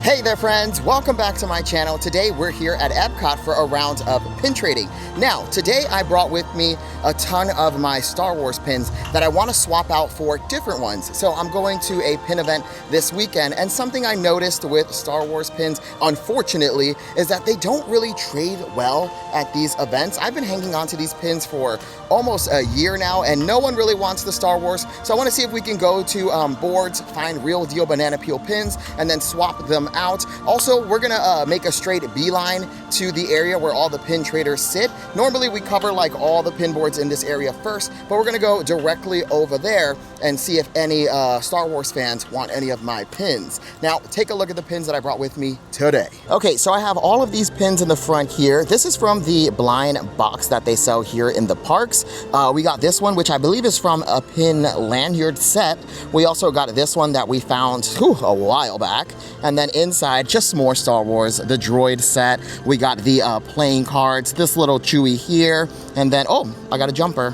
Hey there friends, welcome back to my channel. Today we're here at Epcot for a round of pin trading. Now, today I brought with me a ton of my Star Wars pins that I want to swap out for different ones. So I'm going to a pin event this weekend, and something I noticed with Star Wars pins, unfortunately, is that they don't really trade well at these events. I've been hanging on to these pins for almost a year now, and no one really wants the Star Wars. So I want to see if we can go to Boards, find real deal banana peel pins, and then swap them out. Also, we're gonna make a straight beeline to the area where all the pin traders sit. Normally we cover like all the pin boards in this area first, but we're gonna go directly over there and see if any Star Wars fans want any of my pins. Now, take a look at the pins that I brought with me today. Okay, so I have all of these pins in the front here. This is from the blind box that they sell here in the parks. We got this one, which I believe is from a pin lanyard set. We also got this one that we found a while back. And then inside, just more Star Wars, the droid set. We got the playing cards, this little Chewie here. And then, oh, I got a jumper.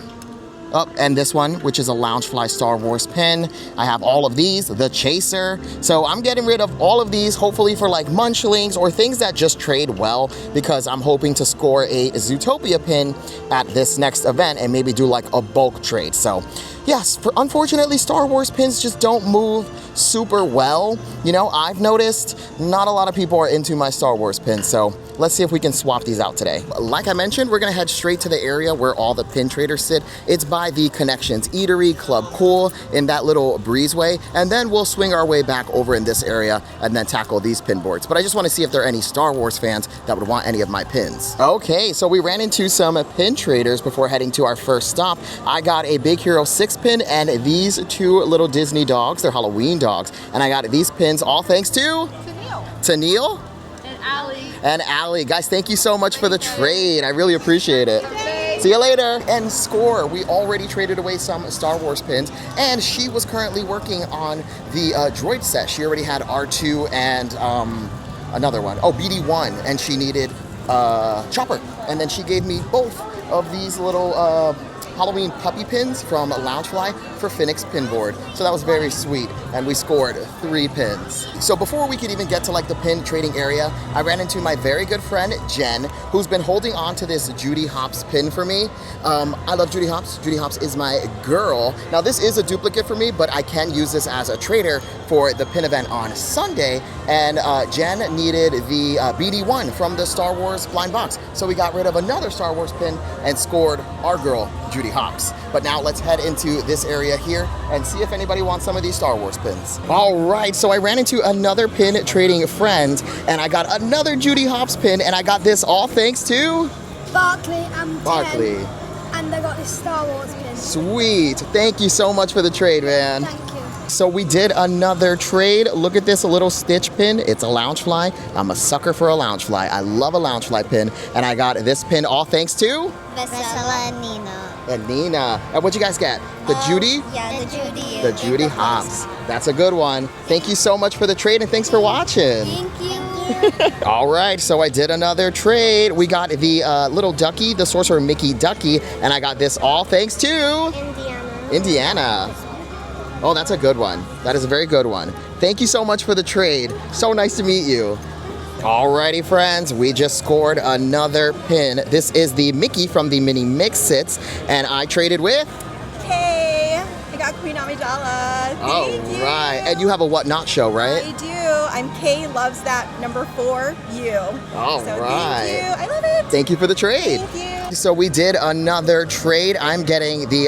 Oh, and this one, which is a Loungefly Star Wars pin. I have all of these, the Chaser. So I'm getting rid of all of these, hopefully for like munchlings or things that just trade well, because I'm hoping to score a Zootopia pin at this next event and maybe do like a bulk trade. So yes, unfortunately, Star Wars pins just don't move super well. You know, I've noticed not a lot of people are into my Star Wars pins, so let's see if we can swap these out today. Like I mentioned, we're gonna head straight to the area where all the pin traders sit. It's by the Connections Eatery, Club Cool, in that little breezeway, and then we'll swing our way back over in this area and then tackle these pin boards. But I just wanna see if there are any Star Wars fans that would want any of my pins. Okay, so we ran into some pin traders before heading to our first stop. I got a Big Hero 6 pin and these two little Disney dogs. They're Halloween dogs. And I got these pins all thanks to Neil. And Allie. Guys, thank you so much for the trade. I really appreciate it. See you later. And score, we already traded away some Star Wars pins, and she was currently working on the droid set. She already had R2 and another one. Oh, BD1, and she needed Chopper. And then she gave me both of these little Halloween puppy pins from Loungefly for Phoenix Pinboard. So that was very sweet, and we scored 3 pins. So before we could even get to like the pin trading area, I ran into my very good friend Jen, who's been holding on to this Judy Hopps pin for me. I love Judy Hopps. Judy Hopps is my girl. Now this is a duplicate for me, but I can use this as a trader for the pin event on Sunday, and Jen needed the BD1 from the Star Wars blind box. So we got rid of another Star Wars pin and scored our girl, Judy Hopps. But now let's head into this area here and see if anybody wants some of these Star Wars pins. All right, so I ran into another pin trading friend, and I got another Judy Hopps pin, and I got this all thanks to Barkley and Barkley. And I got this Star Wars pin. Sweet. Thank you so much for the trade, man. Thank you. So we did another trade. Look at this little Stitch pin. It's a Loungefly. I'm a sucker for a Loungefly. I love a Loungefly pin. And I got this pin all thanks to Vesela and Nina. And Nina. And what'd you guys get? The Judy? Yeah, the Judy. The Judy Hopps. That's a good one. Thank you so much for the trade, and thanks for watching. Thank you. All right, so I did another trade. We got the little ducky, the Sorcerer Mickey Ducky, and I got this all thanks to Indiana. Oh, that's a good one. That is a very good one. Thank you so much for the trade. So nice to meet you. Alrighty, friends, we just scored another pin. This is the Mickey from the Mini Mix Sits, and I traded with Hey, I got Queen Amidala. Thank you. Right, and you have a What Not show, right? I do. I'm Kay Loves That number 4, you. All so right. Thank you. I love it. Thank you for the trade. Thank you. So we did another trade. I'm getting the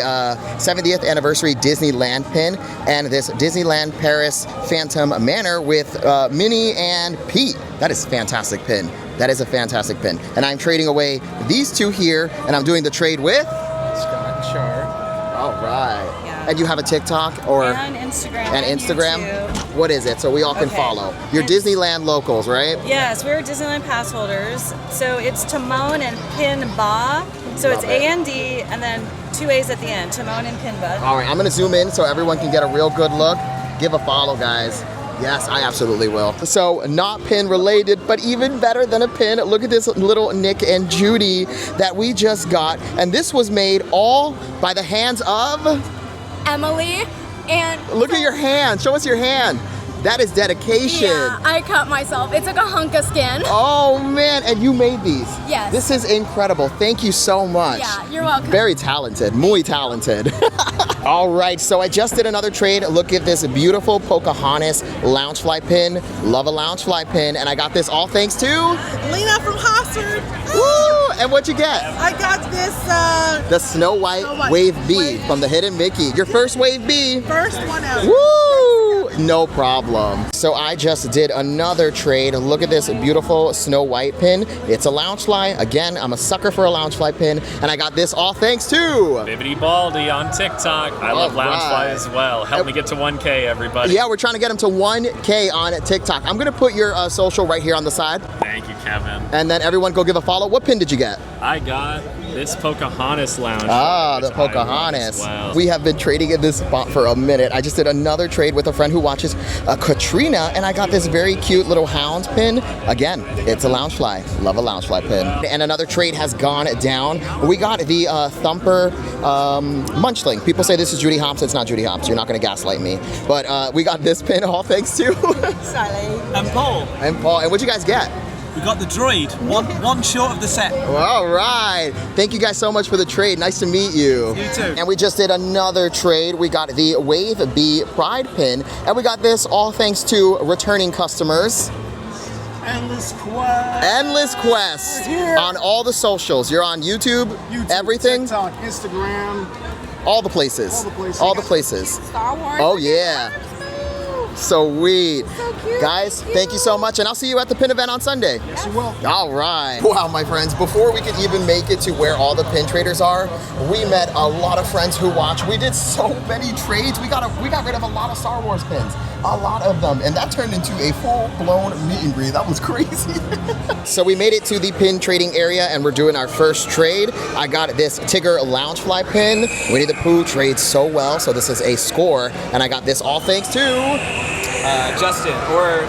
70th anniversary Disneyland pin and this Disneyland Paris Phantom Manor with Minnie and Pete. That is a fantastic pin. That is a fantastic pin. And I'm trading away these two here, and I'm doing the trade with Scott Char. All right. Yeah. And you have a TikTok or And Instagram. and Instagram? YouTube. What is it? So we all can Okay. follow. You're Disneyland locals, right? Yes, we're Disneyland pass holders. So it's Timon and Pin Ba. So Love it's it. A&D and then 2 A's at the end. Timon and Pin Ba. All right, I'm gonna zoom in so everyone can get a real good look. Give a follow, guys. Yes, I absolutely will. So not pin related, but even better than a pin, look at this little Nick and Judy that we just got. And this was made all by the hands of Emily and Look at your hand. Show us your hand. That is dedication. Yeah, I cut myself. It took a hunk of skin. Oh man, and you made these. Yes. This is incredible. Thank you so much. Yeah, you're welcome. Very talented, muy talented. All right, so I just did another trade. Look at this beautiful Pocahontas Loungefly pin. Love a Loungefly pin, and I got this all thanks to Lena from Hossard. Woo! And what'd you get? I got this The Snow White, Snow White Wave B Wave from the Hidden Mickey. Your first Wave B. first one ever. Woo! No problem. So I just did another trade. Look at this beautiful Snow White pin. It's a Loungefly. Again, I'm a sucker for a Loungefly pin, and I got this all thanks to Bibbidi Baldy on TikTok. I love All Loungefly right. as well. Help me get to 1K, everybody. Yeah, we're trying to get him to 1K on TikTok. I'm gonna put your social right here on the side, Thank you, Kevin. and then everyone go give a follow. What pin did you get? I got this Pocahontas lounge. Ah, the which I love Pocahontas. as well. We have been trading in this spot for a minute. I just did another trade with a friend who watches Katrina, and I got this very cute little hound pin. Again, it's a Loungefly. Love a Loungefly pin. And another trade has gone down. We got the Thumper Munchling. People say this is Judy Hopps. It's not Judy Hopps. You're not going to gaslight me. But we got this pin all thanks to And Paul. and Paul. And what'd you guys get? We got the droid. One short of the set. All right. Thank you guys so much for the trade. Nice to meet you. You too. And we just did another trade. We got the Wave B Pride pin, and we got this all thanks to returning customers. Endless Quest. Endless Quest on all the socials. You're on YouTube, everything, TikTok, Instagram. all the places. All the places. All the places. Star Wars. Oh yeah. Sweet. Guys, thank you so much, and I'll see you at the pin event on Sunday. Yes, you will. All right. Wow, my friends, before we could even make it to where all the pin traders are, we met a lot of friends who watch. We did so many trades. We got rid of a lot of Star Wars pins, a lot of them, and that turned into a full-blown meet and greet. That was crazy. So we made it to the pin trading area, and we're doing our first trade. I got this Tigger Loungefly pin. Winnie the Pooh trades so well, so this is a score, and I got this all thanks to Justin or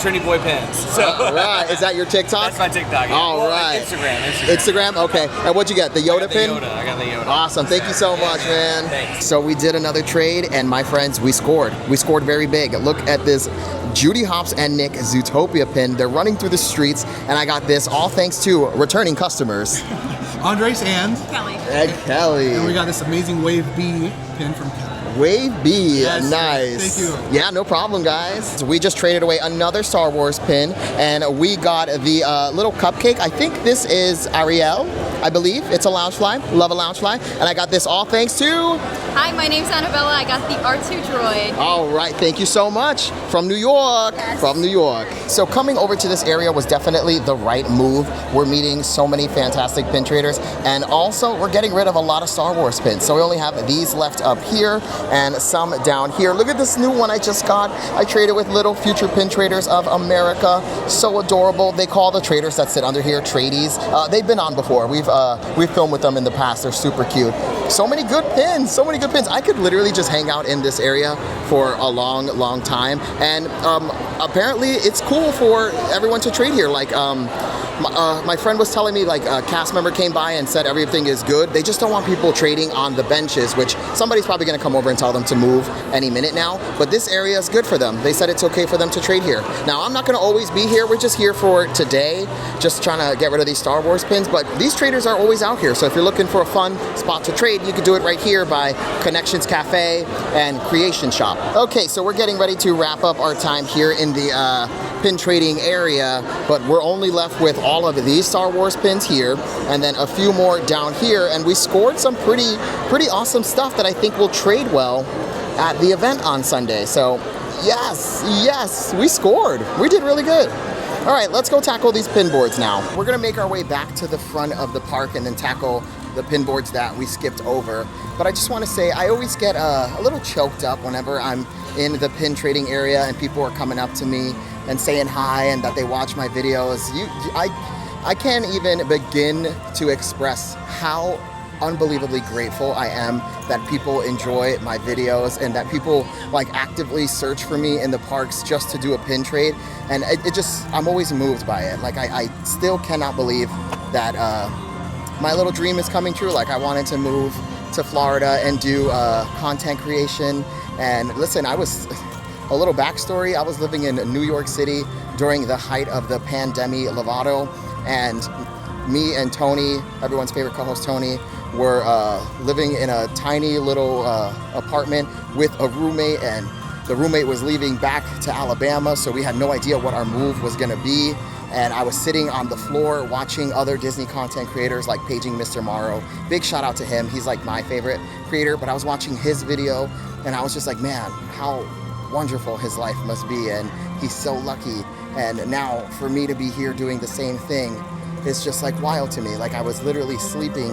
Trinity Boy Pins. So all right, is that your TikTok? that's my TikTok. Yeah. All Well, right. Instagram. Okay. And what'd you get? The Yoda pin? I got the Yoda. Awesome. Thank you so much, man. Thanks. So we did another trade, and my friends, we scored. We scored very big. Look at this Judy Hopps and Nick Zootopia pin. They're running through the streets, and I got this all thanks to returning customers. Andres and Kelly. And Kelly. we got this amazing Wave B pin from Kevin. Wave B, Yes, nice. thank you. Yeah, no problem, guys. So we just traded away another Star Wars pin, and we got the little cupcake. I think this is Ariel, I believe. It's a Loungefly. Love a Loungefly. And I got this all thanks to... Hi, my name's Annabella. I got the R2 droid. All right, thank you so much. From New York. Yes. From New York. So coming over to this area was definitely the right move. We're meeting so many fantastic pin traders, and also we're getting rid of a lot of Star Wars pins. So we only have these left up here and some down here. Look at this new one I just got. I traded with little future pin traders of America. So adorable. They call the traders that sit under here tradies. They've been on before. We've filmed with them in the past. They're super cute. So many good pins. So many good pins. I could literally just hang out in this area for a long, long time. And apparently it's cool for everyone to trade here. Like my friend was telling me, like, a cast member came by and said everything is good. They just don't want people trading on the benches, which somebody's probably going to come over and tell them to move any minute now. But this area is good for them. They said it's okay for them to trade here. Now, I'm not going to always be here. We're just here for today, just trying to get rid of these Star Wars pins. But these traders are always out here. So if you're looking for a fun spot to trade, you can do it right here by Connections Cafe and Creation Shop. Okay, so we're getting ready to wrap up our time here in the pin trading area, but we're only left with all of these Star Wars pins here, and then a few more down here, and we scored some pretty awesome stuff that I think will trade well at the event on Sunday. So yes, we scored. We did really good. All right, let's go tackle these pinboards now. We're gonna make our way back to the front of the park and then tackle the pinboards that we skipped over. But I just wanna say, I always get a little choked up whenever I'm in the pin trading area and people are coming up to me and saying hi and that they watch my videos. I can't even begin to express how unbelievably grateful I am that people enjoy my videos and that people like actively search for me in the parks just to do a pin trade. And it just, I'm always moved by it. Like I still cannot believe that my little dream is coming true. Like I wanted to move to Florida and do content creation. And listen, I was a little backstory. I was living in New York City during the height of the pandemic Lovato, and me and Tony, everyone's favorite co-host Tony, were living in a tiny little apartment with a roommate, and the roommate was leaving back to Alabama, so we had no idea what our move was gonna be. And I was sitting on the floor watching other Disney content creators like Paging Mr. Morrow. Big shout out to him, he's like my favorite creator, but I was watching his video and I was just like, man, how wonderful his life must be, and he's so lucky. And now for me to be here doing the same thing is just like wild to me. Like I was literally sleeping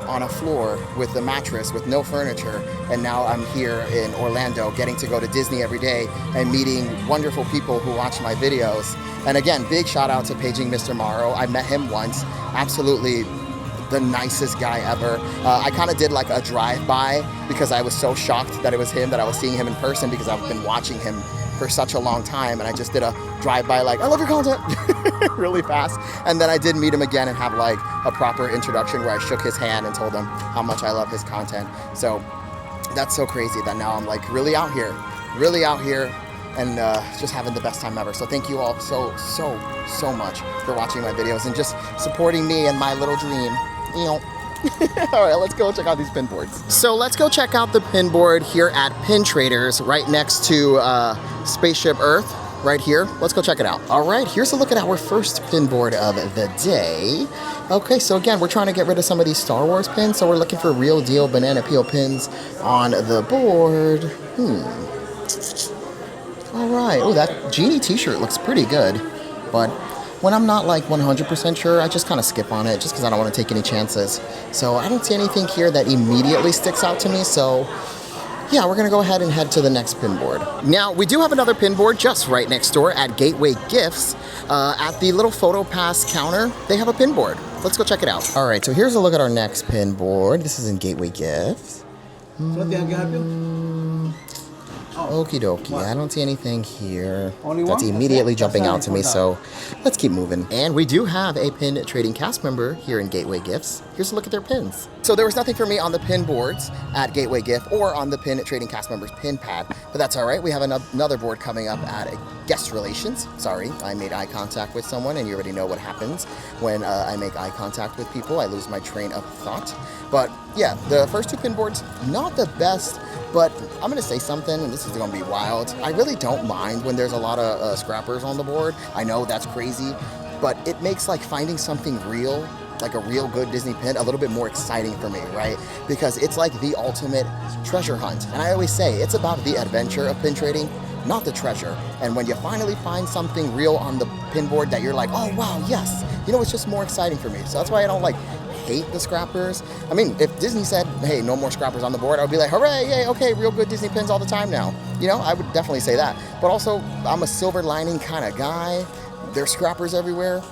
on a floor with a mattress with no furniture, and now I'm here in Orlando getting to go to Disney every day and meeting wonderful people who watch my videos. And again, big shout out to Paging Mr. Morrow. I met him once, absolutely the nicest guy ever. I kind of did like a drive-by because I was so shocked that it was him, that I was seeing him in person, because I've been watching him for such a long time, and I just did a drive-by like, I love your content, really fast. And then I did meet him again and have like a proper introduction where I shook his hand and told him how much I love his content. So that's so crazy that now I'm like really out here, and just having the best time ever. So thank you all so much for watching my videos and just supporting me and my little dream. All right, let's go check out these pinboards. So let's go check out the pinboard here at Pin Traders, right next to Spaceship Earth, right here. Let's go check it out. All right, here's a look at our first pinboard of the day. Okay, so again, we're trying to get rid of some of these Star Wars pins, so we're looking for real deal banana peel pins on the board. All right, oh, that Genie t-shirt looks pretty good, but when I'm not like 100% sure, I just kind of skip on it just because I don't want to take any chances. So I don't see anything here that immediately sticks out to me. So yeah, we're gonna go ahead and head to the next pinboard. Now, we do have another pinboard just right next door at Gateway Gifts. At the little photo pass counter, they have a pinboard. Let's go check it out. All right, so here's a look at our next pinboard. This is in Gateway Gifts. Okie dokie, I don't see anything here that's immediately jumping out to me, so let's keep moving. And we do have a pin trading cast member here in Gateway Gifts. Here's a look at their pins. So there was nothing for me on the pin boards at Gateway Gift or on the pin trading cast members pin pad, but that's all right. We have another board coming up at Guest Relations. Sorry, I made eye contact with someone, and you already know what happens when I make eye contact with people. I lose my train of thought. But yeah, the first two pin boards, not the best, but I'm gonna say something, and this is gonna be wild. I really don't mind when there's a lot of scrappers on the board. I know that's crazy, but it makes like finding something real, like a real good Disney pin, a little bit more exciting for me, right? Because it's like the ultimate treasure hunt. And I always say, it's about the adventure of pin trading, not the treasure. And when you finally find something real on the pin board that you're like, oh wow, yes, you know, it's just more exciting for me. So that's why I don't like hate the scrappers. I mean, if Disney said, hey, no more scrappers on the board, I would be like, hooray, yay, okay, real good Disney pins all the time now. You know, I would definitely say that. But also, I'm a silver lining kind of guy. There's scrappers everywhere,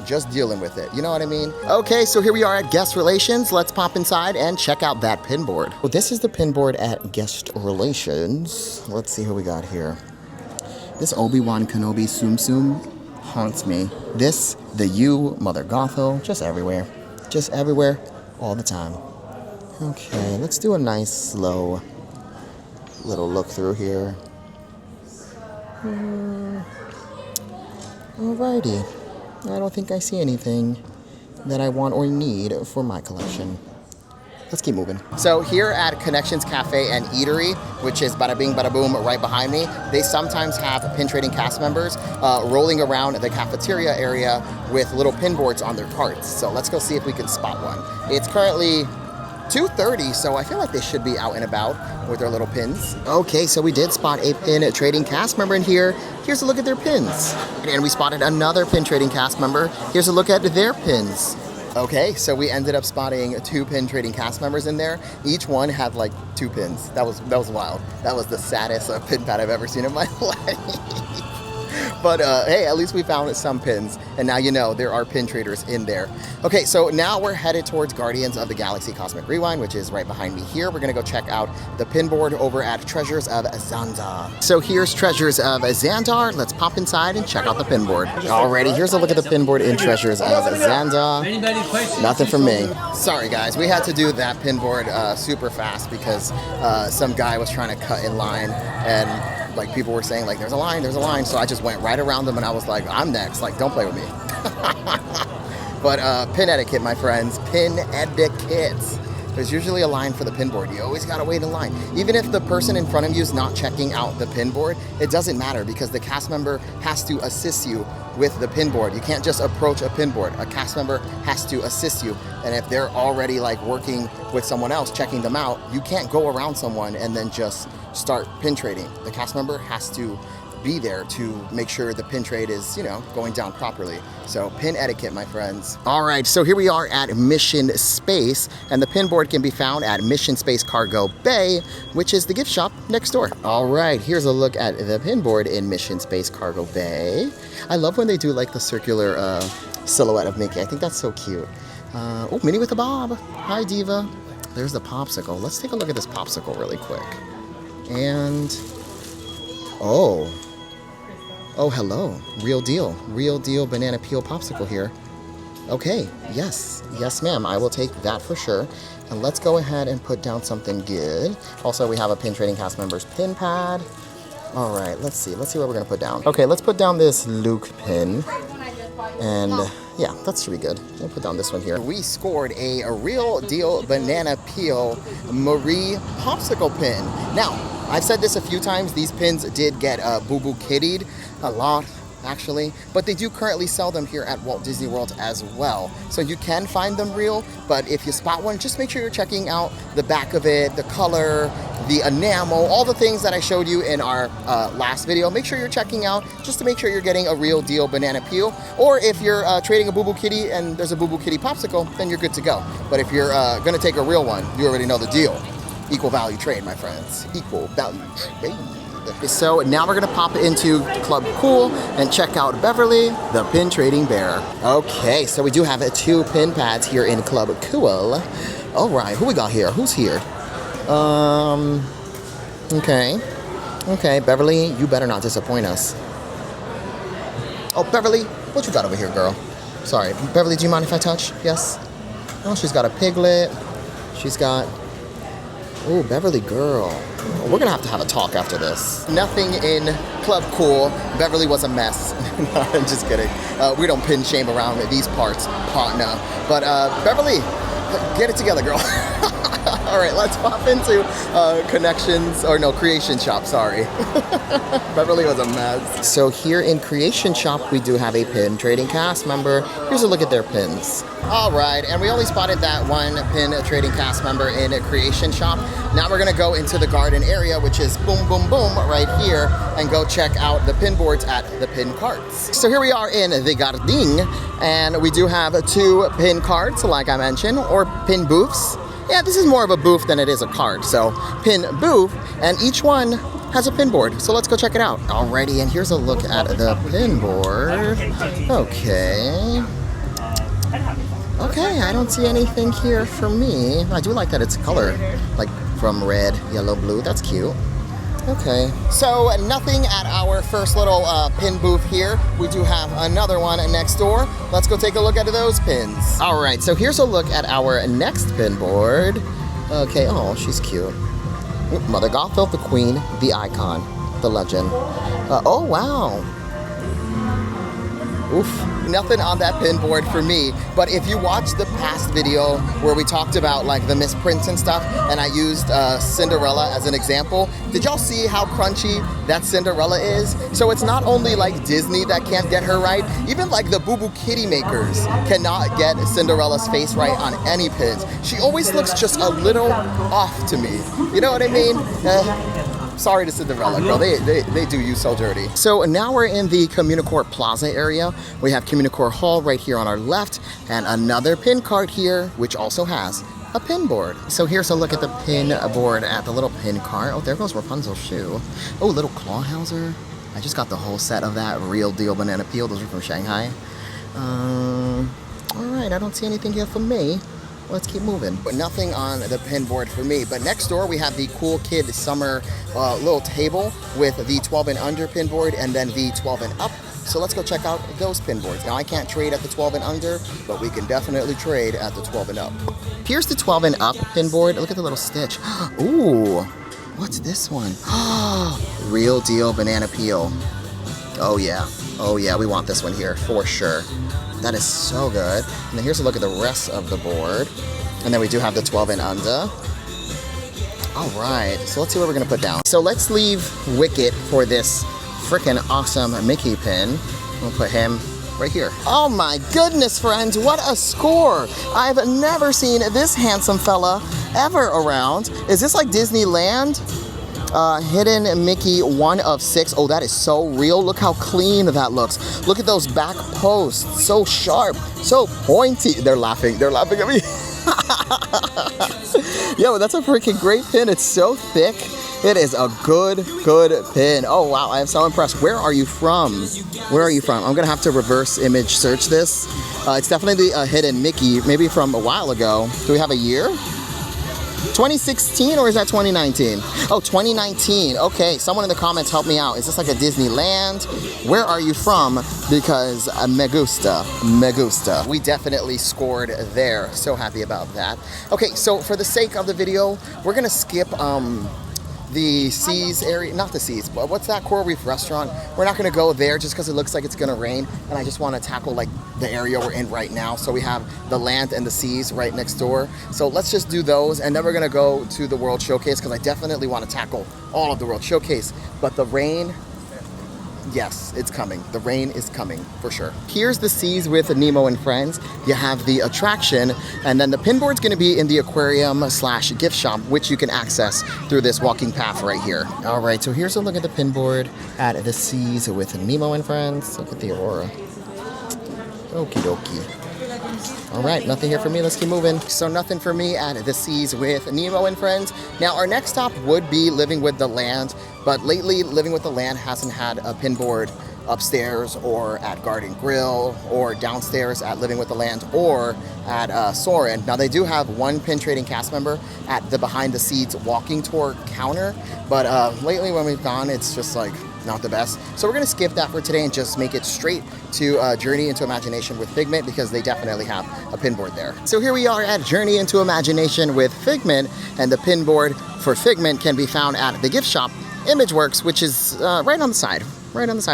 just dealing with it. You know what I mean? Okay, so here we are at Guest Relations. Let's pop inside and check out that pin board. Well, this is the pin board at Guest Relations. Let's see who we got here. This Obi-Wan Kenobi Tsum Tsum haunts me. This, the U, Mother Gothel, just everywhere, all the time. Okay, let's do a nice, slow little look through here. Alrighty. I don't think I see anything that I want or need for my collection. Let's keep moving. So here at Connections Cafe and Eatery, which is bada bing bada boom right behind me, they sometimes have pin trading cast members rolling around the cafeteria area with little pin boards on their carts. So let's go see if we can spot one. It's currently 2:30, so I feel like they should be out and about with their little pins. Okay, so we did spot a pin trading cast member in here. Here's a look at their pins. And we spotted another pin trading cast member. Here's a look at their pins. Okay, so we ended up spotting two pin trading cast members in there. Each one had like 2 pins. That was wild. That was the saddest pin pad I've ever seen in my life. But hey, at least we found some pins, and now you know there are pin traders in there. Okay, so now we're headed towards Guardians of the Galaxy Cosmic Rewind, which is right behind me here. We're gonna go check out the pin board over at Treasures of Xandar. So here's Treasures of Xandar. Let's pop inside and check out the pin board. Alrighty, here's a look at the pin board in Treasures of Xandar. Nothing from me. Sorry guys, we had to do that pin board super fast because some guy was trying to cut in line, and like people were saying like there's a line, so I just went right around them and I was like, I'm next, like don't play with me. But pin etiquette, my friends, pin etiquette. There's usually a line for the pin board. You always gotta wait in line. Even if the person in front of you is not checking out the pin board, it doesn't matter because the cast member has to assist you with the pin board. You can't just approach a pin board. A cast member has to assist you. And if they're already like working with someone else, checking them out, you can't go around someone and then just start pin trading. The cast member has to be there to make sure the pin trade is, you know, going down properly. So pin etiquette, my friends. All right, so here we are at Mission Space, and the pin board can be found at Mission Space Cargo Bay, which is the gift shop next door. All right, here's a look at the pin board in Mission Space Cargo Bay. I love when they do like the circular silhouette of Mickey. I think that's so cute. Oh, Minnie with a bob. Hi, Diva. There's the popsicle. Let's take a look at this popsicle really quick. And, oh, hello. Real deal banana peel popsicle here. Okay, yes, ma'am. I will take that for sure. And let's go ahead and put down something good. Also, we have a pin trading cast member's pin pad. All right, let's see what we're gonna put down. Okay, let's put down this Luke pin. And yeah, that should be good. We'll put down this one here. We scored a real deal banana peel Marie popsicle pin. Now, I've said this a few times, these pins did get boo-boo kittied a lot, actually, but they do currently sell them here at Walt Disney World as well. So you can find them real, but if you spot one, just make sure you're checking out the back of it, the color, the enamel, all the things that I showed you in our last video. Make sure you're checking out just to make sure you're getting a real deal banana peel. Or if you're trading a boo-boo kitty and there's a boo-boo kitty popsicle, then you're good to go. But if you're gonna take a real one, you already know the deal. Equal value trade, my friends. Equal value trade. So now we're gonna pop into Club Cool and check out Beverly, the pin trading bear. Okay, so we do have 2 pin pads here in Club Cool. All right, who we got here? Who's here? Okay, Beverly, you better not disappoint us. Oh, Beverly, what you got over here, girl? Sorry, Beverly, do you mind if I touch? Yes? Oh, she's got a piglet. She's got, oh, Beverly girl. We're gonna have a talk after this. Nothing in Club Cool. Beverly was a mess. No, I'm just kidding. We don't pin shame around these parts, partner. But Beverly, get it together, girl. All right, let's pop into Creation Shop, sorry. Beverly was a mess. So here in Creation Shop, we do have a pin trading cast member. Here's a look at their pins. All right, and we only spotted that one pin trading cast member in a Creation Shop. Now we're gonna go into the garden area, which is boom, boom, boom, right here, and go check out the pin boards at the pin carts. So here we are in the Garden, and we do have 2 pin carts, like I mentioned, or pin booths. Yeah, this is more of a booth than it is a cart. So pin booth, and each one has a pin board. So let's go check it out. Alrighty, and here's a look at the pin board. Okay, I don't see anything here for me. I do like that it's colored, like from red, yellow, blue. That's cute. Okay, so nothing at our first little pin booth here. We do have another one next door. Let's go take a look at those pins. All right, so here's a look at our next pin board. Okay, oh, she's cute. Mother Gothel, the queen, the icon, the legend. Oh, wow. Oof. Nothing on that pin board for me, but if you watch the past video where we talked about like the misprints and stuff, and I used Cinderella as an example, did y'all see how crunchy that Cinderella is? So it's not only like Disney that can't get her right, even like the Boo Boo Kitty makers cannot get Cinderella's face right on any pins. She always looks just a little off to me. You know what I mean? Sorry to Cinderella, girl. They do you so dirty. So now we're in the Communicore Plaza area. We have Communicore Hall right here on our left, and another pin cart here, which also has a pin board. So here's a look at the pin board at the little pin cart. Oh, there goes Rapunzel's shoe. Oh, little Clawhauser. I just got the whole set of that real deal banana peel. Those are from Shanghai. All right, I don't see anything here for me. Let's keep moving. But nothing on the pin board for me. But next door we have the Cool Kid Summer little table with the 12 and under pin board and then the 12 and up. So let's go check out those pin boards. Now I can't trade at the 12 and under, but we can definitely trade at the 12 and up. Here's the 12 and up pin board. Look at the little stitch. Ooh. What's this one? Real deal banana peel. Oh yeah. Oh yeah, we want this one here for sure. That is so good. And then here's a look at the rest of the board. And then we do have the 12 and under. All right, so let's see what we're gonna put down. So let's leave Wicket for this freaking awesome Mickey pin. We'll put him right here. Oh my goodness, friends, what a score. I've never seen this handsome fella ever around. Is this like Disneyland? Hidden Mickey 1 of 6. Oh, that is so real. Look how clean that looks. Look at those back posts. So sharp, so pointy. They're laughing at me. Yo, that's a freaking great pin. It's so thick. It is a good pin. Oh wow, I am so impressed. Where are you from? Where are you from? I'm gonna have to reverse image search this. It's definitely a hidden Mickey, maybe from a while ago. Do we have a year? 2016 or is that 2019? Oh, 2019. Okay, someone in the comments help me out. Is this like a Disneyland? Where are you from? Because me gusta. We definitely scored there. So happy about that. Okay, so for the sake of the video, we're gonna skip the Seas area, not the Seas, but what's that Coral Reef restaurant? We're not gonna go there just because it looks like it's gonna rain, and I just wanna tackle like the area we're in right now. So we have the land and the seas right next door. So let's just do those, and then we're gonna go to the World Showcase because I definitely wanna tackle all of the World Showcase. But the rain, yes, it's coming. The rain is coming for sure. Here's the Seas with Nemo and Friends. You have the attraction, and then the pinboard's gonna be in the aquarium / gift shop, which you can access through this walking path right here. All right, so here's a look at the pinboard at the Seas with Nemo and Friends. Look at the aurora. Okie dokie. All right, nothing here for me. Let's keep moving. So nothing for me at the Seas with Nemo and Friends. Now our next stop would be Living with the Land, but lately Living with the Land hasn't had a pinboard upstairs or at Garden Grill or downstairs at Living with the Land or at Soarin'. Now they do have one pin trading cast member at the behind the scenes walking tour counter, but lately when we've gone, it's just like not the best. So we're gonna skip that for today and just make it straight to Journey into Imagination with Figment because they definitely have a pinboard there. So here we are at Journey into Imagination with Figment, and the pinboard for Figment can be found at the gift shop Imageworks, which is right on the side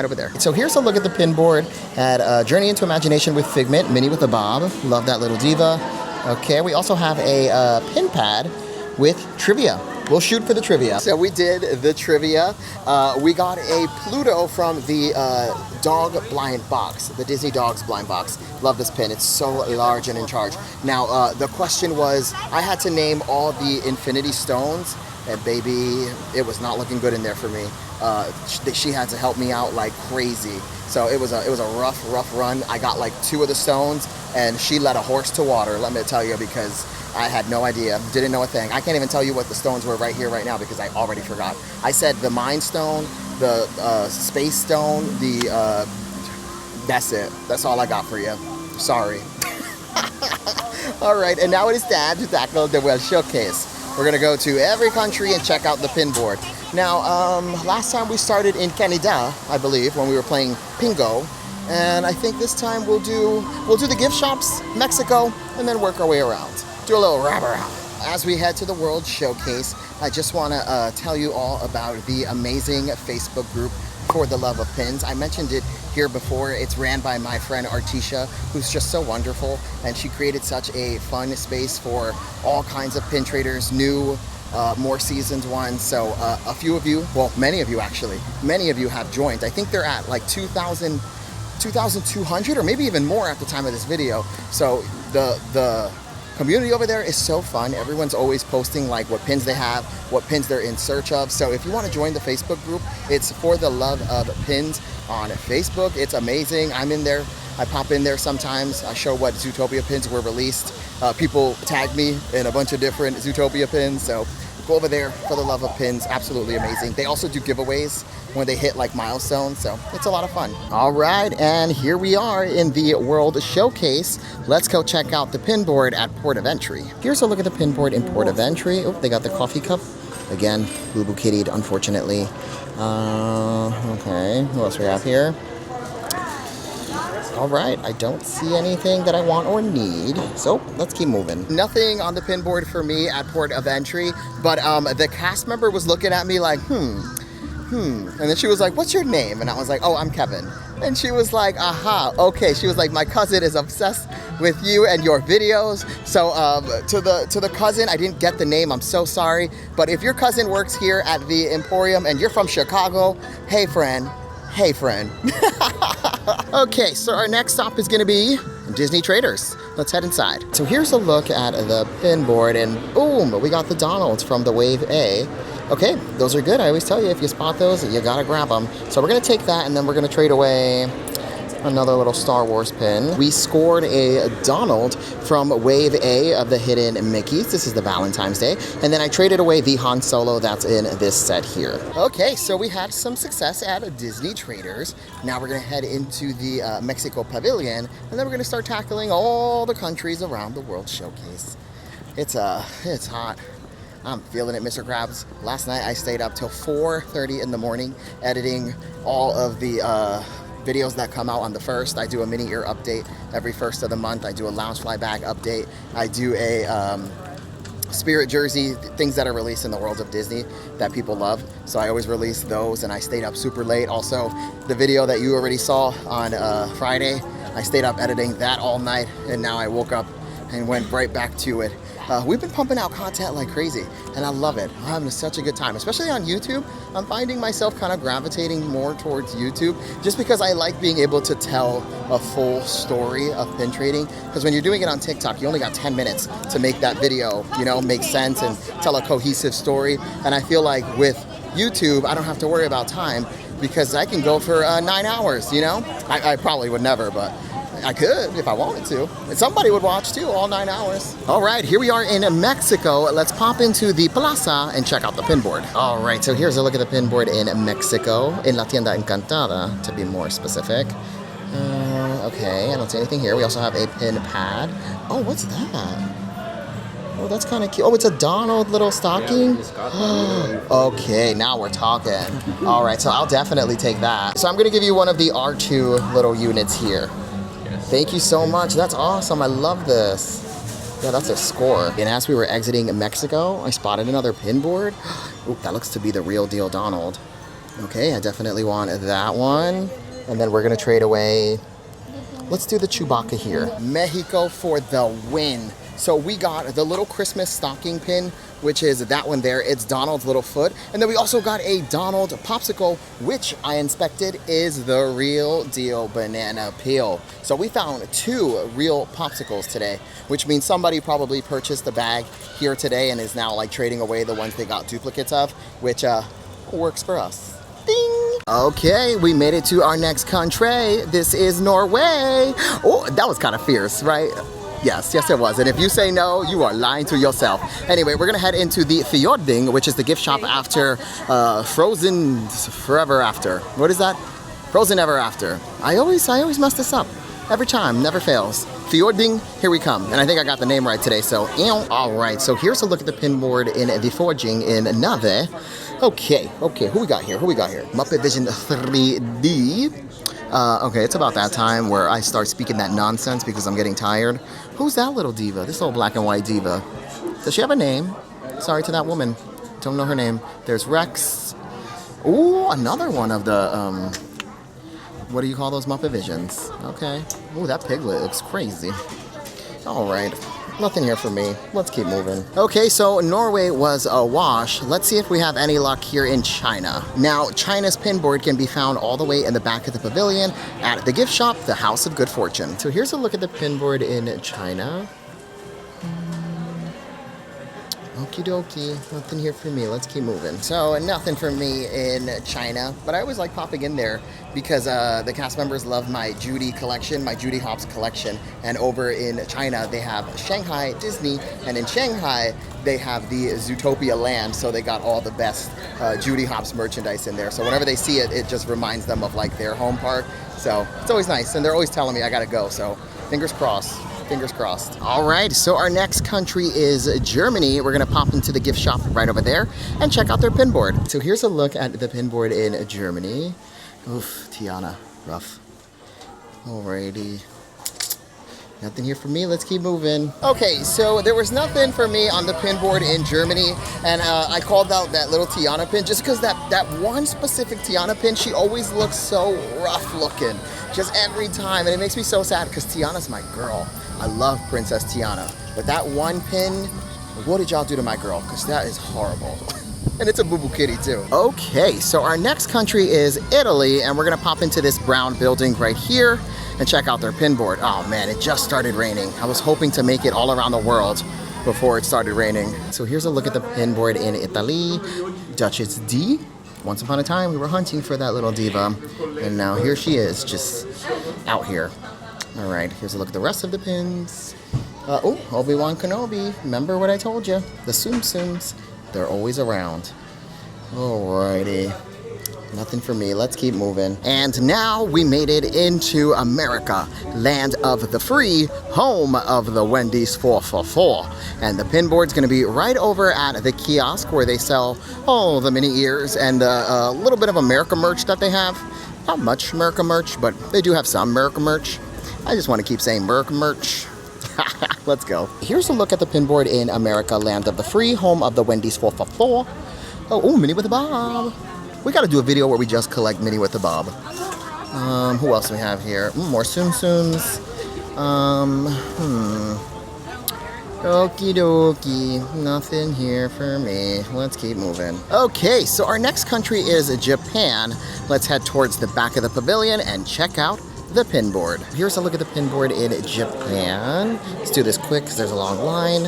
over there. So here's a look at the pinboard at Journey into Imagination with Figment, Minnie with a Bob. Love that little diva. Okay, we also have a pin pad with trivia. We'll shoot for the trivia. So we did the trivia. We got a Pluto from the dog blind box, the Disney Dogs blind box. Love this pin. It's so large and in charge. Now, the question was, I had to name all the Infinity Stones, and baby, it was not looking good in there for me. She had to help me out like crazy. So it was a rough run. I got like 2 of the stones, and she led a horse to water, let me tell you, because I had no idea, didn't know a thing. I can't even tell you what the stones were right here, right now, because I already forgot. I said the Mind Stone, the Space Stone, that's it. That's all I got for you. Sorry. All right, and now it is time to tackle the World Showcase. We're gonna go to every country and check out the pinboard. Now, last time we started in Canada, I believe, when we were playing Pingo. And I think this time we'll do the gift shops, Mexico, and then work our way around. Do a little wraparound. As we head to the World Showcase, I just want to tell you all about the amazing Facebook group For the Love of Pins. I mentioned it here before. It's ran by my friend Artisha, who's just so wonderful, and she created such a fun space for all kinds of pin traders, new, more seasoned ones. So a few of you, well, many of you actually, many of you have joined. I think they're at like 2,200 or maybe even more at the time of this video. So the community over there is so fun. Everyone's always posting like what pins they have, what pins they're in search of. So if you want to join the Facebook group, it's For the Love of Pins on Facebook. It's amazing. I'm in there. I pop in there sometimes. I show what Zootopia pins were released. People tag me in a bunch of different Zootopia pins. So go over there, For the Love of Pins. Absolutely amazing. They also do giveaways when they hit like milestones, so it's a lot of fun. All right, and here we are in the World Showcase. Let's go check out the pinboard at Port of Entry. Here's a look at the pinboard in Port of Entry. Oh, they got the coffee cup. Again, boo-boo kittied, unfortunately. Okay, what else we have here? All right, I don't see anything that I want or need, so let's keep moving. Nothing on the pin board for me at port of entry, but the cast member was looking at me like, and then she was like, what's your name? And I was like, oh, I'm Kevin. And she was like, aha, okay. She was like, my cousin is obsessed with you and your videos. So to the cousin, I didn't get the name, I'm so sorry. But if your cousin works here at the Emporium and you're from Chicago, hey friend. Hey friend. Okay, so our next stop is gonna be Disney Traders. Let's head inside. So here's a look at the pin board, and boom, we got the Donalds from the Wave A. Okay, those are good. I always tell you, if you spot those, you gotta grab them. So we're gonna take that, and then we're gonna trade away another little Star Wars pin. We scored a Donald from Wave A of the hidden Mickeys. This is the Valentine's Day. And then I traded away the Han Solo that's in this set here. Okay, so we had some success at Disney Traders. Now we're gonna head into the Mexico Pavilion, and then we're gonna start tackling all the countries around the World Showcase. It's hot. I'm feeling it, Mr. Krabs. Last night I stayed up till 4:30 in the morning editing all of the videos that come out on the 1st. I do a mini ear update every 1st of the month. I do a lounge fly bag update. I do a Spirit jersey, things that are released in the world of Disney that people love. So I always release those, and I stayed up super late. Also, the video that you already saw on Friday, I stayed up editing that all night, and now I woke up and went right back to it. We've been pumping out content like crazy, and I love it. I'm having such a good time, especially on YouTube. I'm finding myself kind of gravitating more towards YouTube just because I like being able to tell a full story of pin trading. Because when you're doing it on TikTok, you only got 10 minutes to make that video, you know, make sense and tell a cohesive story. And I feel like with YouTube, I don't have to worry about time because I can go for 9 hours, you know? I probably would never, but I could if I wanted to. And somebody would watch too, all 9 hours. All right, here we are in Mexico. Let's pop into the plaza and check out the pin board. All right, so here's a look at the pin board in Mexico, in La Tienda Encantada, to be more specific. Okay, I don't see anything here. We also have a pin pad. Oh, what's that? Oh, that's kind of cute. Oh, it's a Donald little stocking? Okay, now we're talking. All right, so I'll definitely take that. So I'm gonna give you one of the R2 little units here. Thank you so much. That's awesome. I love this. Yeah, that's a score. And as we were exiting Mexico, I spotted another pin board. Ooh, that looks to be the real deal Donald. Okay, I definitely want that one. And then we're gonna trade away. Let's do the Chewbacca here. Mexico for the win. So we got the little Christmas stocking pin, which is that one there. It's Donald's little foot. And then we also got a Donald popsicle, which I inspected is the real deal banana peel. So we found 2 real popsicles today, which means somebody probably purchased the bag here today and is now like trading away the ones they got duplicates of, which works for us. Ding! Okay, we made it to our next country. This is Norway. Oh, that was kind of fierce, right? Yes, it was. And if you say no, you are lying to yourself. Anyway, we're gonna head into the Fjording, which is the gift shop after Frozen Forever After. What is that? Frozen Ever After. I always mess this up. Every time, never fails. Fjording, here we come. And I think I got the name right today, so all right. So here's a look at the pin board in the Forging in Nave. Okay, who we got here? Muppet Vision 3D. Okay, it's about that time where I start speaking that nonsense because I'm getting tired. Who's that little diva? This little black and white diva. Does she have a name? Sorry to that woman. Don't know her name. There's Rex. Ooh, another one of the, what do you call those Muppet Visions? Okay. Ooh, that piglet looks crazy. All right. Nothing here for me. Let's keep moving. Okay, so Norway was a wash. Let's see if we have any luck here in China. Now, China's pin board can be found all the way in the back of the pavilion at the gift shop, the House of Good Fortune. So here's a look at the pin board in China. Okie dokie, nothing here for me. Let's keep moving. So nothing for me in China, but I always like popping in there because the cast members love my Judy collection, my Judy Hopps collection. And over in China, they have Shanghai Disney, and in Shanghai, they have the Zootopia Land. So they got all the best Judy Hopps merchandise in there. So whenever they see it, it just reminds them of like their home park. So it's always nice. And they're always telling me I gotta go. So fingers crossed. Fingers crossed. All right, so our next country is Germany. We're gonna pop into the gift shop right over there and check out their pin board. So here's a look at the pin board in Germany. Oof, Tiana, rough. Alrighty. Nothing here for me. Let's keep moving. Okay, so there was nothing for me on the pin board in Germany, and I called out that little Tiana pin just because that one specific Tiana pin, she always looks so rough looking, just every time, and it makes me so sad because Tiana's my girl. I love Princess Tiana, but that one pin, what did y'all do to my girl? Because that is horrible. And it's a boo-boo kitty too. Okay, so our next country is Italy, and we're gonna pop into this brown building right here and check out their pin board. Oh man, it just started raining. I was hoping to make it all around the world before it started raining. So here's a look at the pin board in Italy. Duchess D. Once upon a time, we were hunting for that little diva, and now here she is, just out here. All right, here's a look at the rest of the pins. Oh, Obi-Wan Kenobi. Remember what I told you? The Tsum Tsums, they're always around. Alrighty. Nothing for me. Let's keep moving. And now we made it into America, land of the free, home of the Wendy's 4 for 4. And the pin board's going to be right over at the kiosk where they sell all the mini ears and a little bit of America merch that they have. Not much America merch, but they do have some America merch. I just want to keep saying America merch. Let's go. Here's a look at the pin board in America, land of the free, home of the Wendy's 4 for 4. Oh, Minnie with a Bob. We got to do a video where we just collect Minnie with a Bob. Who else do we have here? More Tsum Tsums. Okie dokie. Nothing here for me. Let's keep moving. Okay, so our next country is Japan. Let's head towards the back of the pavilion and check out the pin board. Here's a look at the pin board in Japan. Let's do this quick because there's a long line.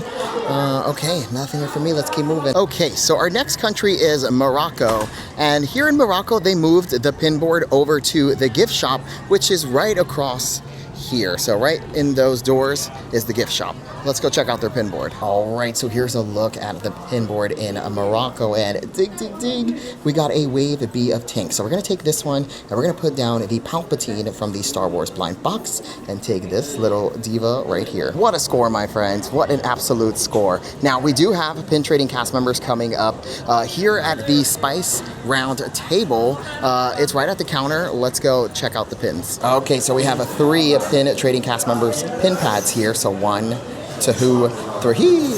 Okay, nothing here for me. Let's keep moving. Okay, so our next country is Morocco. And here in Morocco, they moved the pin board over to the gift shop, which is right across here. So right in those doors is the gift shop. Let's go check out their pin board. All right, so here's a look at the pin board in Morocco, and dig, we got a Wave B of Tank. So we're gonna take this one and we're gonna put down the Palpatine from the Star Wars blind box and take this little diva right here. What a score, my friends. What an absolute score. Now, we do have pin trading cast members coming up here at the Spice Round table. It's right at the counter. Let's go check out the pins. Okay, so we have 3 pin trading cast members pin pads here. So 1, 2, 3.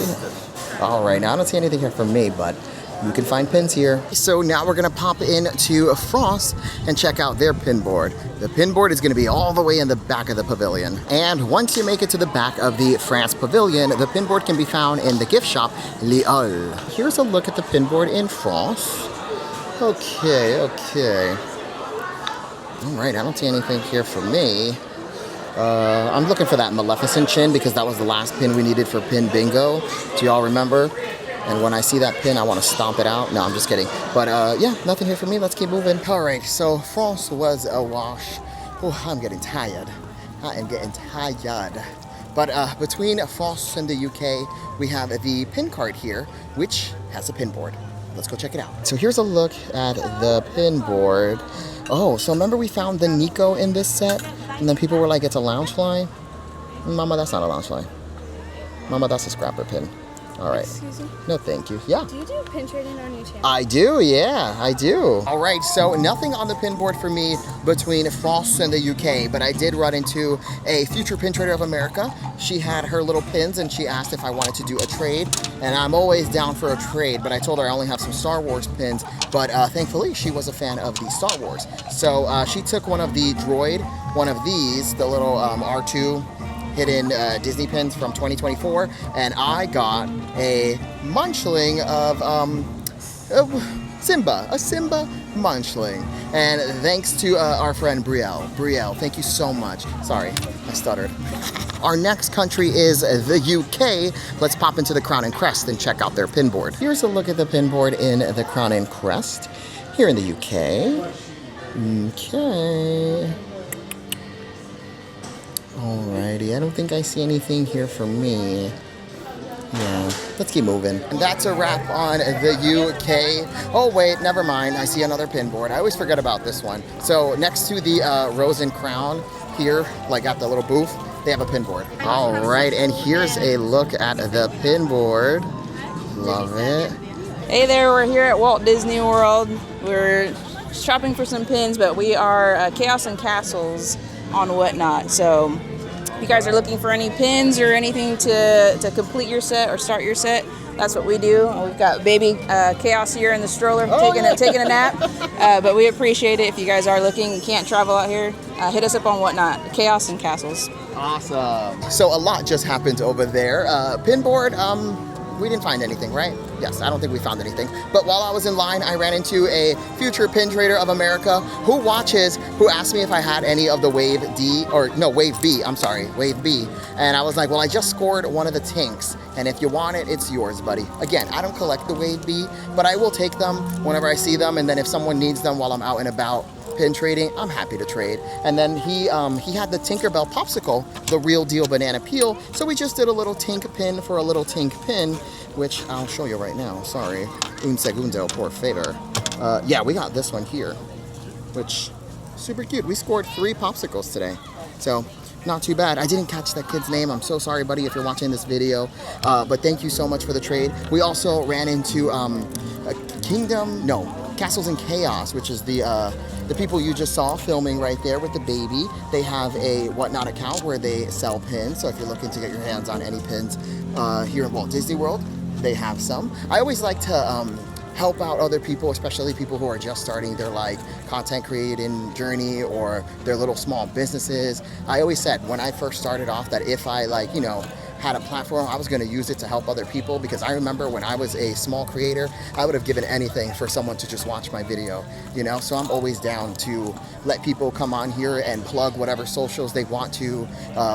All right, now I don't see anything here from me, but you can find pins here. So now we're gonna pop into France and check out their pin board. The pin board is gonna be all the way in the back of the pavilion. And once you make it to the back of the France pavilion, the pin board can be found in the gift shop, L'Ol. Here's a look at the pin board in France. Okay. All right, I don't see anything here for me. I'm looking for that Maleficent chin because that was the last pin we needed for pin bingo. Do y'all remember? And when I see that pin, I want to stomp it out. No, I'm just kidding. But yeah, nothing here for me. Let's keep moving. All right, so France was a wash. Oh, I'm getting tired. I am getting tired. But between France and the UK, we have the pin cart here, which has a pin board. Let's go check it out. So here's a look at the pin board. Oh, so remember we found the Nico in this set? And then people were like, it's a Loungefly? Mama, that's not a Loungefly. Mama, that's a scrapper pin. All right. Excuse me? No, thank you. Yeah. Do you do pin trading on your channel? I do, yeah, I do. All right, so nothing on the pin board for me between France and the UK, but I did run into a future pin trader of America. She had her little pins and she asked if I wanted to do a trade, and I'm always down for a trade, but I told her I only have some Star Wars pins, but thankfully she was a fan of the Star Wars. So she took one of the droid, one of these, the little R2 hidden Disney pins from 2024, and I got a munchling of Simba, a Simba munchling. And thanks to our friend Brielle, thank you so much. Sorry, I stuttered. Our next country is the UK. Let's pop into the Crown Crest and check out their pin board. Here's a look at the pin board in the Crown Crest here in the UK. Okay. Alrighty, I don't think I see anything here for me. Yeah, let's keep moving. And that's a wrap on the UK. Oh wait, never mind, I see another pin board. I always forget about this one. So next to the Rose and Crown here, like at the little booth, they have a pin board. Alright, and here's a look at the pin board. Love it. Hey there, we're here at Walt Disney World. We're shopping for some pins, but we are Chaos and Castles on Whatnot. So if you guys are looking for any pins or anything to complete your set or start your set, that's what we do. We've got baby Chaos here in the stroller taking a nap. But we appreciate it. If you guys are looking and can't travel out here, hit us up on Whatnot, Chaos and Castles. Awesome. So a lot just happened over there. Pinboard, we didn't find anything, right? Yes, I don't think we found anything. But while I was in line, I ran into a future pin trader of America who asked me if I had any of the Wave B. Wave B. And I was like, well, I just scored one of the tinks, and if you want it, it's yours, buddy. Again, I don't collect the Wave B, but I will take them whenever I see them, and then if someone needs them while I'm out and about pin trading, I'm happy to trade. And then he had the Tinkerbell popsicle, the real deal banana peel, so we just did a little tink pin for a little tink pin, which I'll show you right now. Sorry, un segundo, por favor. Yeah, we got this one here, which super cute. We scored 3 popsicles today, so not too bad. I didn't catch that kid's name. I'm so sorry, buddy, if you're watching this video, but thank you so much for the trade. We also ran into Castles and Chaos, which is the people you just saw filming right there with the baby. They have a Whatnot account where they sell pins, so if you're looking to get your hands on any pins here at Walt Disney World, they have some. I always like to help out other people, especially people who are just starting their content creating journey or their little small businesses. I always said when I first started off that if I had a platform, I was going to use it to help other people, because I remember when I was a small creator, I would have given anything for someone to just watch my video, so I'm always down to let people come on here and plug whatever socials they want to,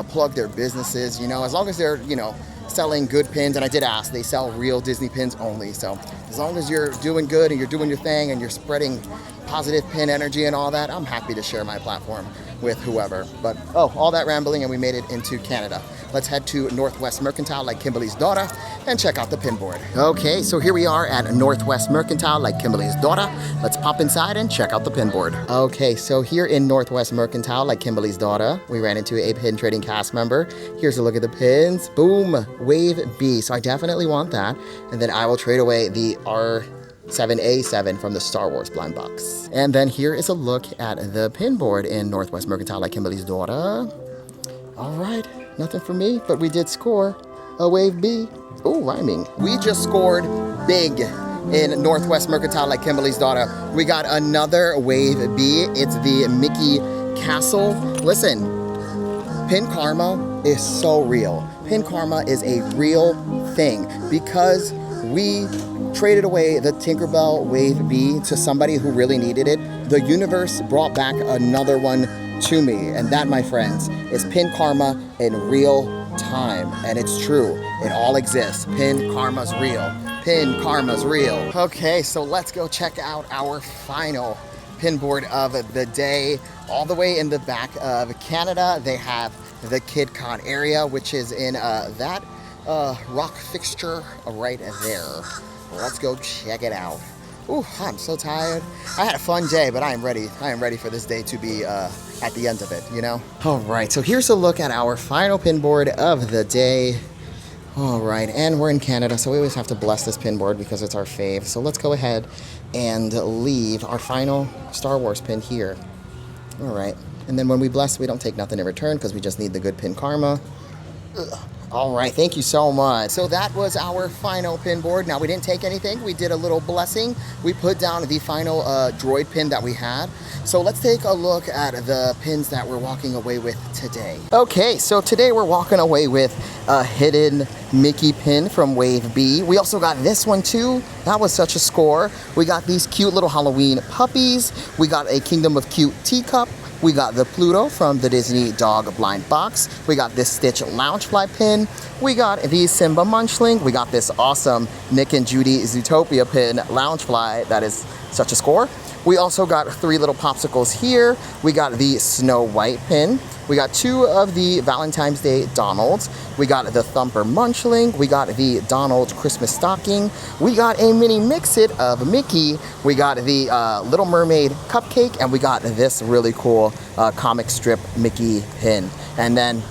plug their businesses, as long as they're selling good pins. And I did ask, they sell real Disney pins only, so as long as you're doing good and you're doing your thing and you're spreading positive pin energy and all that, I'm happy to share my platform with whoever. But all that rambling, and we made it into Canada. Let's head to Northwest Merkantile, like Kimberly's daughter, and check out the pinboard. Okay, so here we are at Northwest Merkantile, like Kimberly's daughter. Let's pop inside and check out the pinboard. Okay, so here in Northwest Merkantile, like Kimberly's daughter, we ran into a pin trading cast member. Here's a look at the pins. Boom, Wave B. So I definitely want that. And then I will trade away the R7A7 from the Star Wars blind box. And then here is a look at the pinboard in Northwest Merkantile, like Kimberly's daughter. All right, nothing for me, but we did score a Wave B. Oh, rhyming. We just scored big in Northwest Merkantile, like Kimberly's daughter. We got another Wave B. It's the Mickey Castle. Listen, pin karma is so real. Pin karma is a real thing, because we traded away the Tinkerbell Wave B to somebody who really needed it. The universe brought back another one to me, and that, my friends, is pin karma in real time. And it's true, it all exists. Pin karma's real. Pin karma's real. Okay, so let's go check out our final pinboard of the day. All the way in the back of Canada, they have the Kid Con area, which is in that rock fixture right there. Let's go check it out. Ooh, I'm so tired. I had a fun day, but I am ready. I am ready for this day to be at the end of it, All right, so here's a look at our final pinboard of the day. All right, and we're in Canada, so we always have to bless this pinboard because it's our fave. So let's go ahead and leave our final Star Wars pin here. All right, and then when we bless, we don't take nothing in return because we just need the good pin karma. Ugh. All right, thank you so much. So that was our final pinboard. Now, we didn't take anything. We did a little blessing. We put down the final droid pin that we had. So let's take a look at the pins that we're walking away with today. Okay, so today we're walking away with a hidden Mickey pin from Wave B. We also got this one too. That was such a score. We got these cute little Halloween puppies. We got a Kingdom of Cute teacup. We got the Pluto from the Disney Dog blind box. We got this Stitch Loungefly pin. We got the Simba Munchling. We got this awesome Nick and Judy Zootopia pin Loungefly. That is such a score. We also got 3 little popsicles here. We got the Snow White pin. We got 2 of the Valentine's Day Donalds. We got the Thumper Munchling. We got the Donald Christmas Stocking. We got a mini mix-it of Mickey. We got the Little Mermaid Cupcake. And we got this really cool comic strip Mickey pin. And then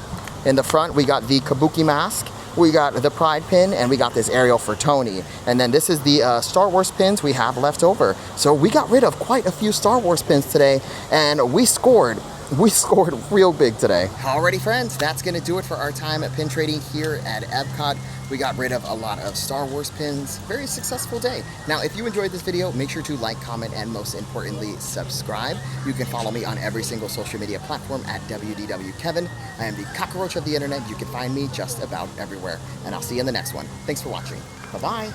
in the front, we got the Kabuki mask. We got the Pride pin, and we got this Ariel for Tony. And then this is the Star Wars pins we have left over. So we got rid of quite a few Star Wars pins today, and we scored We scored real big today. Alrighty, friends, that's gonna do it for our time at pin trading here at Epcot. We got rid of a lot of Star Wars pins. Very successful day. Now, if you enjoyed this video, make sure to like, comment, and most importantly, subscribe. You can follow me on every single social media platform at WDW Kevin. I am the cockroach of the internet. You can find me just about everywhere. And I'll see you in the next one. Thanks for watching. Bye-bye.